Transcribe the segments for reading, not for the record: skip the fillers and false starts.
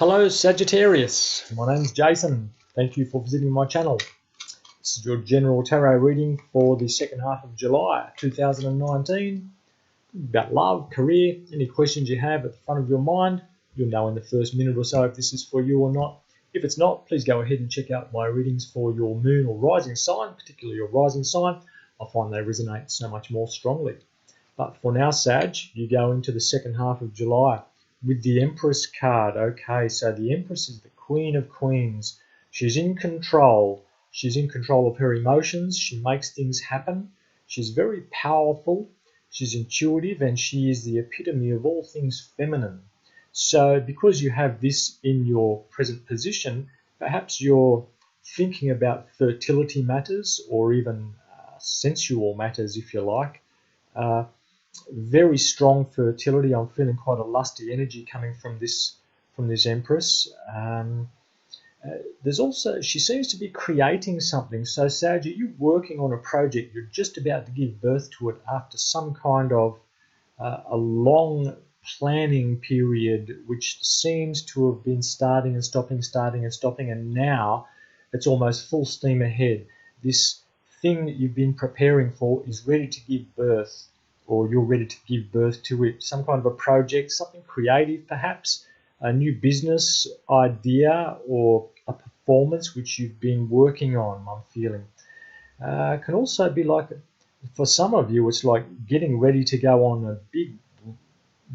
Hello Sagittarius, my name's Jason. Thank you for visiting my channel. This is your general tarot reading for the second half of July 2019. About love, career, any questions you have at the front of your mind, you'll know in the first minute or so if this is for you or not. If it's not, please go ahead and check out my readings for your moon or rising sign, particularly your rising sign. I find they resonate so much more strongly. But for now, Sag, you go into the second half of July with the Empress card. Okay, so the Empress is the Queen of Queens. She's in control. She's in control of her emotions. She makes things happen. She's very powerful. She's intuitive, and she is the epitome of all things feminine. So because you have this in your present position, perhaps you're thinking about fertility matters or even sensual matters, if you like. Very strong fertility. I'm feeling quite a lusty energy coming from this Empress. There's also, she seems to be creating something. So Sag, you're working on a project. You're just about to give birth to it after some kind of a long planning period, which seems to have been starting and stopping, and now it's almost full steam ahead. This thing that you've been preparing for is ready to give birth, or you're ready to give birth to it. Some kind of a project, something creative perhaps, a new business idea or a performance which you've been working on, I'm feeling. Can also be like, for some of you, it's like getting ready to go on a big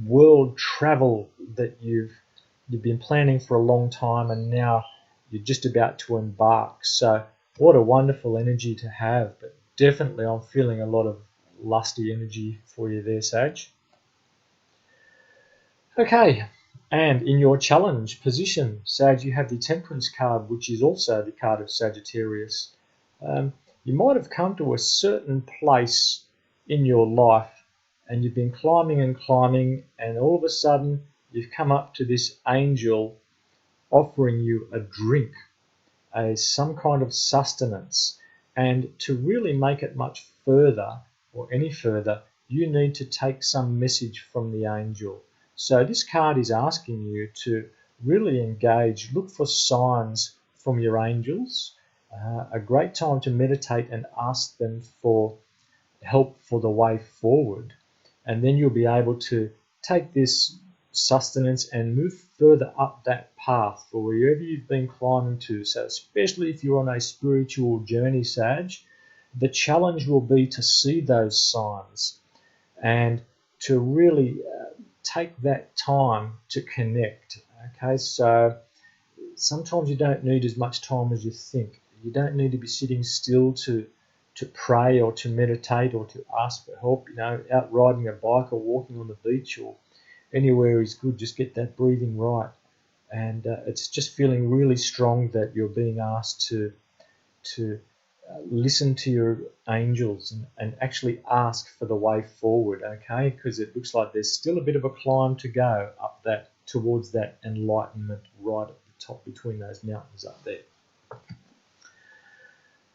world travel that you've been planning for a long time, and now you're just about to embark. So what a wonderful energy to have. But definitely I'm feeling a lot of lusty energy for you there, Sag. Okay, and in your challenge position, Sag, you have the Temperance card, which is also the card of Sagittarius. You might have come to a certain place in your life and you've been climbing, and all of a sudden you've come up to this angel offering you a drink, some kind of sustenance. And to really make it much further, or any further, you need to take some message from the angel. So this card is asking you to really engage, look for signs from your angels. A great time to meditate and ask them for help for the way forward. And then you'll be able to take this sustenance and move further up that path for wherever you've been climbing to. So especially if you're on a spiritual journey, Sag, the challenge will be to see those signs and to really take that time to connect. Okay, so sometimes you don't need as much time as you think. You don't need to be sitting still to pray or to meditate or to ask for help. Out riding a bike or walking on the beach or anywhere is good. Just get that breathing right. And it's just feeling really strong that you're being asked to listen to your angels and actually ask for the way forward, okay? Because it looks like there's still a bit of a climb to go up that, towards that enlightenment right at the top between those mountains up there.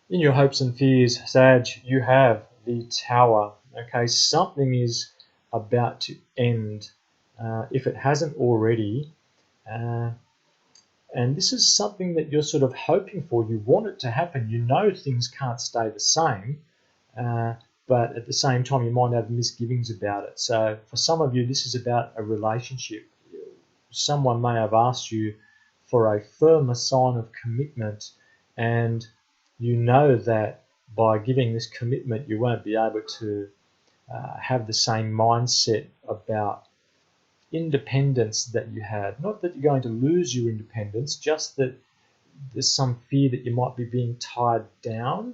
In your hopes and fears, Sag, you have the Tower. Okay, something is about to end, if it hasn't already. And this is something that you're sort of hoping for. You want it to happen. You know things can't stay the same, but at the same time you might have misgivings about it. So for some of you, this is about a relationship. Someone may have asked you for a firmer sign of commitment, and you know that by giving this commitment you won't be able to have the same mindset about independence that you had. Not that you're going to lose your independence, just that there's some fear that you might be being tied down.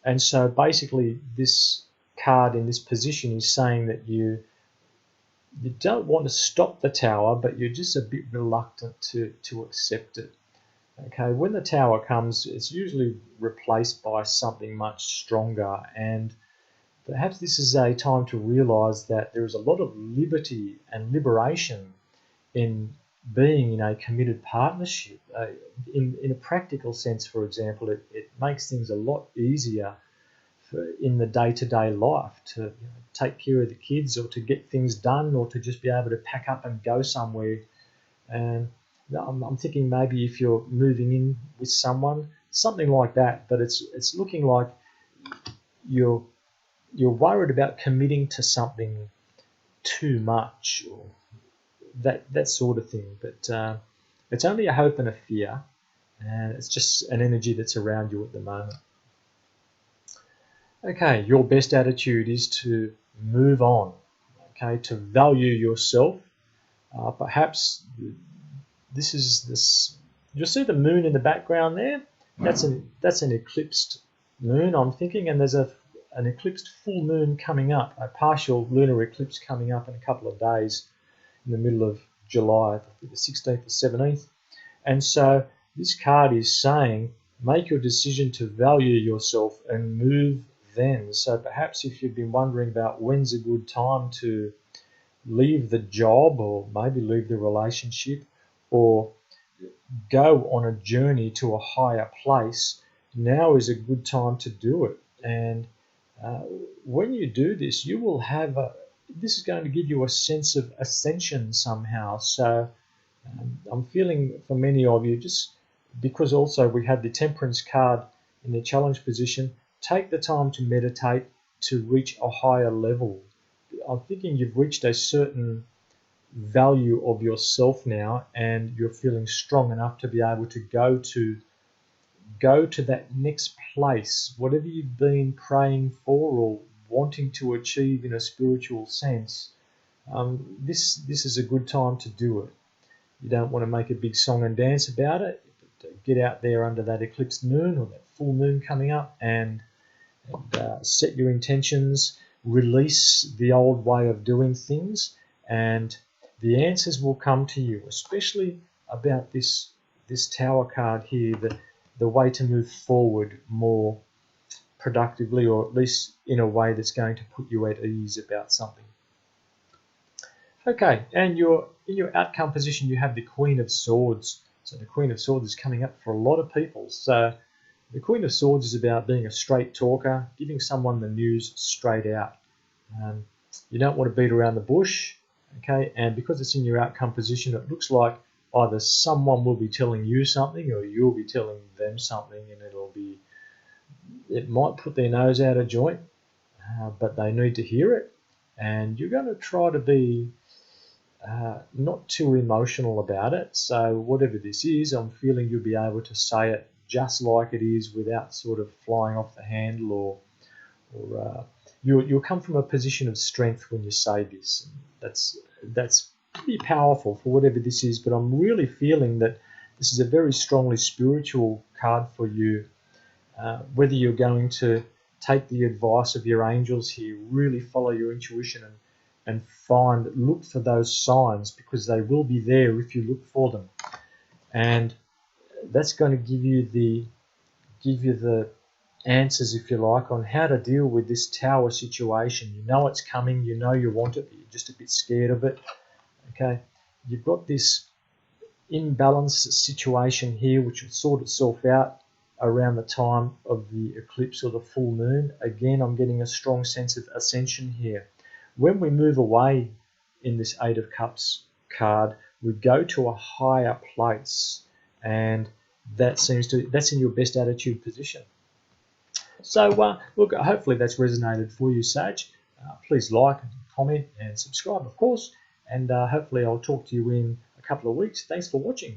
And so basically this card in this position is saying that you don't want to stop the Tower, but you're just a bit reluctant to accept it. Okay, when the Tower comes, it's usually replaced by something much stronger, and perhaps this is a time to realize that there is a lot of liberty and liberation in being in a committed partnership. In a practical sense, for example, it makes things a lot easier in the day-to-day life to take care of the kids or to get things done or to just be able to pack up and go somewhere And I'm thinking maybe if you're moving in with someone, something like that. But it's looking like you're worried about committing to something too much, or that sort of thing. But it's only a hope and a fear, and it's just an energy that's around you at the moment. Okay, your best attitude is to move on. Okay, to value yourself. Perhaps this. You'll see the moon in the background there. That's an eclipsed moon, I'm thinking, and there's an eclipsed full moon coming up, a partial lunar eclipse coming up in a couple of days in the middle of July, the 16th or 17th. And so this card is saying, make your decision to value yourself and move then. So perhaps if you've been wondering about when's a good time to leave the job, or maybe leave the relationship, or go on a journey to a higher place, now is a good time to do it. And when you do this, you will have this is going to give you a sense of ascension somehow. So I'm feeling for many of you, just because also we had the Temperance card in the challenge position, take the time to meditate to reach a higher level. I'm thinking you've reached a certain value of yourself now, and you're feeling strong enough to be able to go to that next place, whatever you've been praying for or wanting to achieve in a spiritual sense. This is a good time to do it. You don't want to make a big song and dance about it. Get out there under that eclipsed moon or that full moon coming up, and set your intentions, release the old way of doing things, and the answers will come to you, especially about this Tower card here, the way to move forward more productively, or at least in a way that's going to put you at ease about something. Okay, and in your outcome position, you have the Queen of Swords. So the Queen of Swords is coming up for a lot of people. So the Queen of Swords is about being a straight talker, giving someone the news straight out. You don't want to beat around the bush, okay? And because it's in your outcome position, it looks like either someone will be telling you something, or you'll be telling them something, and it might put their nose out of joint, but they need to hear it. And you're going to try to be not too emotional about it. So whatever this is, I'm feeling you'll be able to say it just like it is, without sort of flying off the handle, or you'll come from a position of strength when you say this. That's pretty powerful for whatever this is, but I'm really feeling that this is a very strongly spiritual card for you. Whether you're going to take the advice of your angels here, really follow your intuition, and look for those signs, because they will be there if you look for them. And that's going to give you the answers, if you like, on how to deal with this Tower situation. You know it's coming, you know you want it, but you're just a bit scared of it. Okay, you've got this imbalanced situation here, which will sort itself out around the time of the eclipse or the full moon. Again, I'm getting a strong sense of ascension here. When we move away in this Eight of Cups card, we go to a higher place, and that's in your best attitude position. So look, hopefully that's resonated for you, Sag. Please like, comment, and subscribe, of course, and hopefully I'll talk to you in a couple of weeks. Thanks for watching.